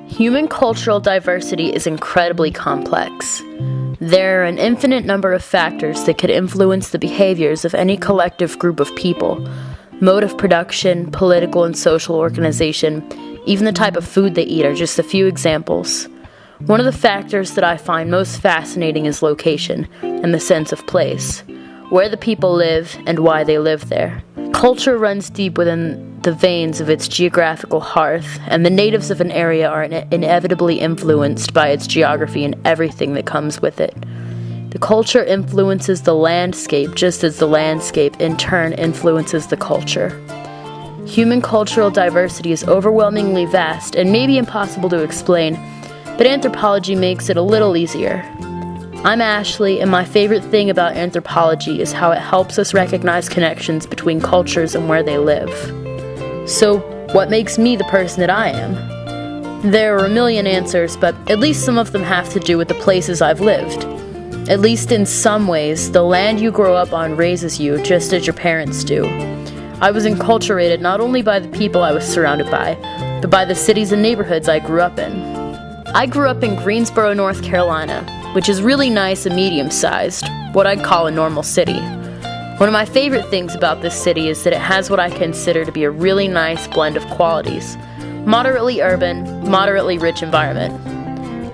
Human cultural diversity is incredibly complex. There are an infinite number of factors that could influence the behaviors of any collective group of people. Mode of production, political and social organization, even the type of food they eat are just a few examples. One of the factors that I find most fascinating is location and the sense of place, where the people live and why they live there. Culture runs deep within the veins of its geographical hearth, and the natives of an area are inevitably influenced by its geography and everything that comes with it. The culture influences the landscape just as the landscape in turn influences the culture. Human cultural diversity is overwhelmingly vast and maybe impossible to explain, but anthropology makes it a little easier. I'm Ashley, and my favorite thing about anthropology is how it helps us recognize connections between cultures and where they live. So, what makes me the person that I am? There are a million answers, but at least some of them have to do with the places I've lived. At least in some ways, the land you grow up on raises you just as your parents do. I was enculturated not only by the people I was surrounded by, but by the cities and neighborhoods I grew up in. I grew up in Greensboro, North Carolina, which is really nice and medium-sized, what I'd call a normal city. One of my favorite things about this city is that it has what I consider to be a really nice blend of qualities. Moderately urban, moderately rich environment.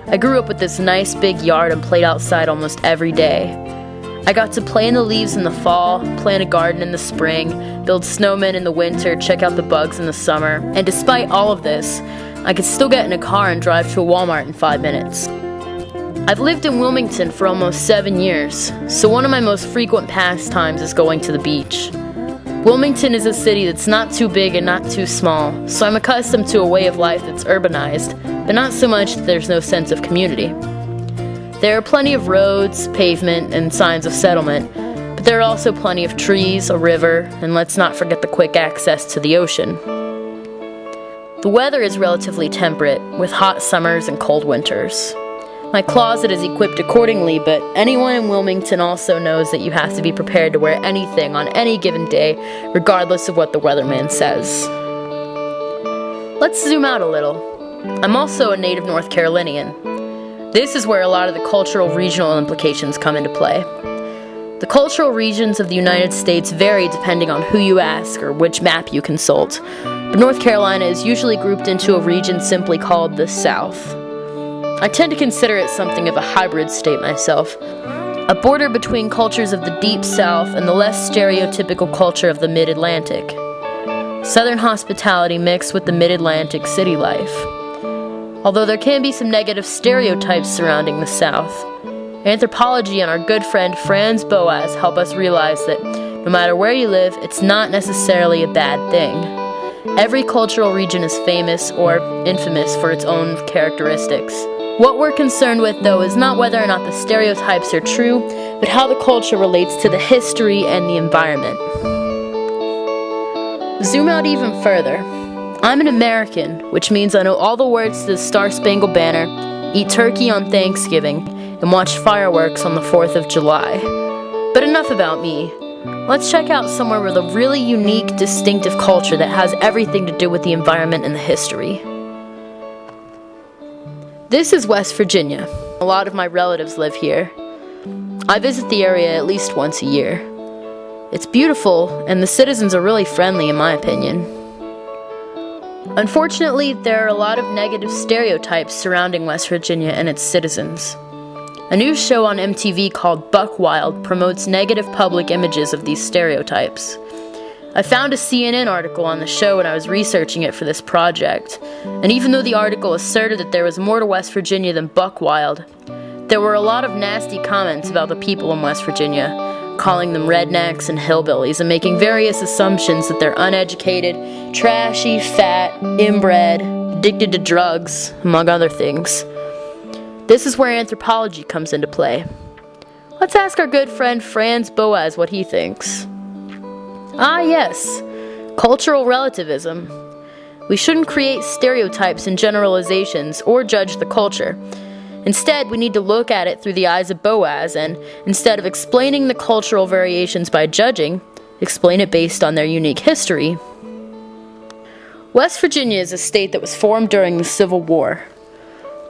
I grew up with this nice big yard and played outside almost every day. I got to play in the leaves in the fall, plant a garden in the spring, build snowmen in the winter, check out the bugs in the summer, and despite all of this, I could still get in a car and drive to a Walmart in 5 minutes. I've lived in Wilmington for almost 7 years, so one of my most frequent pastimes is going to the beach. Wilmington is a city that's not too big and not too small, so I'm accustomed to a way of life that's urbanized, but not so much that there's no sense of community. There are plenty of roads, pavement, and signs of settlement, but there are also plenty of trees, a river, and let's not forget the quick access to the ocean. The weather is relatively temperate, with hot summers and cold winters. My closet is equipped accordingly, but anyone in Wilmington also knows that you have to be prepared to wear anything on any given day, regardless of what the weatherman says. Let's zoom out a little. I'm also a native North Carolinian. This is where a lot of the cultural regional implications come into play. The cultural regions of the United States vary depending on who you ask or which map you consult, but North Carolina is usually grouped into a region simply called the South. I tend to consider it something of a hybrid state myself, a border between cultures of the Deep South and the less stereotypical culture of the Mid-Atlantic. Southern hospitality mixed with the Mid-Atlantic city life. Although there can be some negative stereotypes surrounding the South, Anthropology and our good friend Franz Boas help us realize that no matter where you live, it's not necessarily a bad thing. Every cultural region is famous or infamous for its own characteristics. What we're concerned with, though, is not whether or not the stereotypes are true, but how the culture relates to the history and the environment. Zoom out even further. I'm an American, which means I know all the words to the Star-Spangled Banner, eat turkey on Thanksgiving, and watch fireworks on the 4th of July. But enough about me. Let's check out somewhere with a really unique, distinctive culture that has everything to do with the environment and the history. This is West Virginia. A lot of my relatives live here. I visit the area at least once a year. It's beautiful, and the citizens are really friendly in my opinion. Unfortunately, there are a lot of negative stereotypes surrounding West Virginia and its citizens. A new show on MTV called Buck Wild promotes negative public images of these stereotypes. I found a CNN article on the show when I was researching it for this project, and even though the article asserted that there was more to West Virginia than Buck Wild, there were a lot of nasty comments about the people in West Virginia, calling them rednecks and hillbillies and making various assumptions that they're uneducated, trashy, fat, inbred, addicted to drugs, among other things. This is where anthropology comes into play. Let's ask our good friend Franz Boas what he thinks. Ah yes, cultural relativism. We shouldn't create stereotypes and generalizations or judge the culture. Instead, we need to look at it through the eyes of Boas and, instead of explaining the cultural variations by judging, explain it based on their unique history. West Virginia is a state that was formed during the Civil War.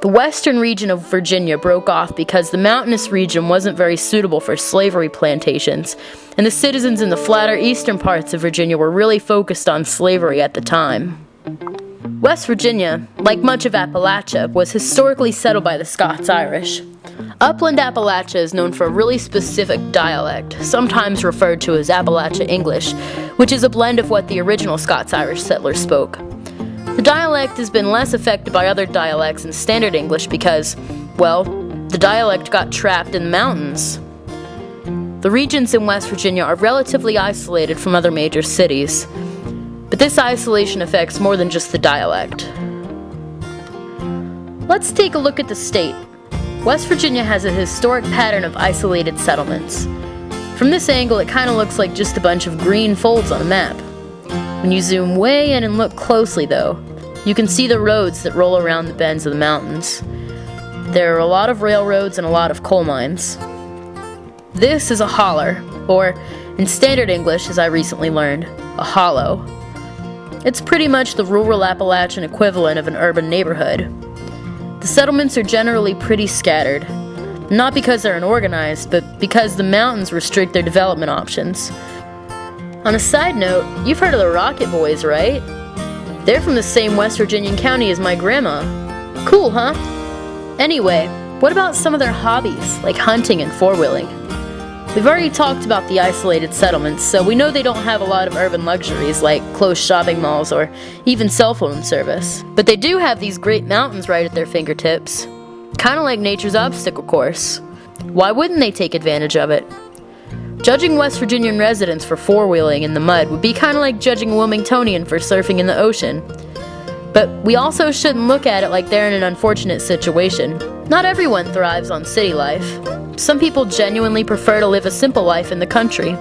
The western region of Virginia broke off because the mountainous region wasn't very suitable for slavery plantations, and the citizens in the flatter eastern parts of Virginia were really focused on slavery at the time. West Virginia, like much of Appalachia, was historically settled by the Scots-Irish. Upland Appalachia is known for a really specific dialect, sometimes referred to as Appalachia English, which is a blend of what the original Scots-Irish settlers spoke. The dialect has been less affected by other dialects in Standard English because, well, the dialect got trapped in the mountains. The regions in West Virginia are relatively isolated from other major cities, but this isolation affects more than just the dialect. Let's take a look at the state. West Virginia has a historic pattern of isolated settlements. From this angle, it kind of looks like just a bunch of green folds on a map. When you zoom way in and look closely, though, you can see the roads that roll around the bends of the mountains. There are a lot of railroads and a lot of coal mines. This is a holler, or in Standard English, as I recently learned, a hollow. It's pretty much the rural Appalachian equivalent of an urban neighborhood. The settlements are generally pretty scattered, not because they're unorganized, but because the mountains restrict their development options. On a side note, you've heard of the Rocket Boys, right? They're from the same West Virginian county as my grandma. Cool, huh? Anyway, what about some of their hobbies, like hunting and four-wheeling? We've already talked about the isolated settlements, so we know they don't have a lot of urban luxuries like closed shopping malls or even cell phone service. But they do have these great mountains right at their fingertips. Kind of like nature's obstacle course. Why wouldn't they take advantage of it? Judging West Virginian residents for four-wheeling in the mud would be kind of like judging a Wilmingtonian for surfing in the ocean. But we also shouldn't look at it like they're in an unfortunate situation. Not everyone thrives on city life. Some people genuinely prefer to live a simple life in the country.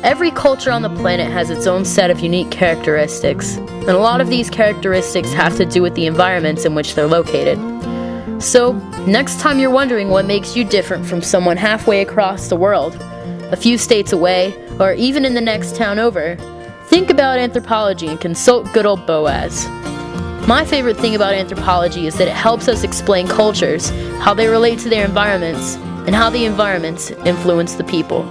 Every culture on the planet has its own set of unique characteristics, and a lot of these characteristics have to do with the environments in which they're located. So, next time you're wondering what makes you different from someone halfway across the world, a few states away, or even in the next town over, think about anthropology and consult good old Boaz. My favorite thing about anthropology is that it helps us explain cultures, how they relate to their environments, and how the environments influence the people.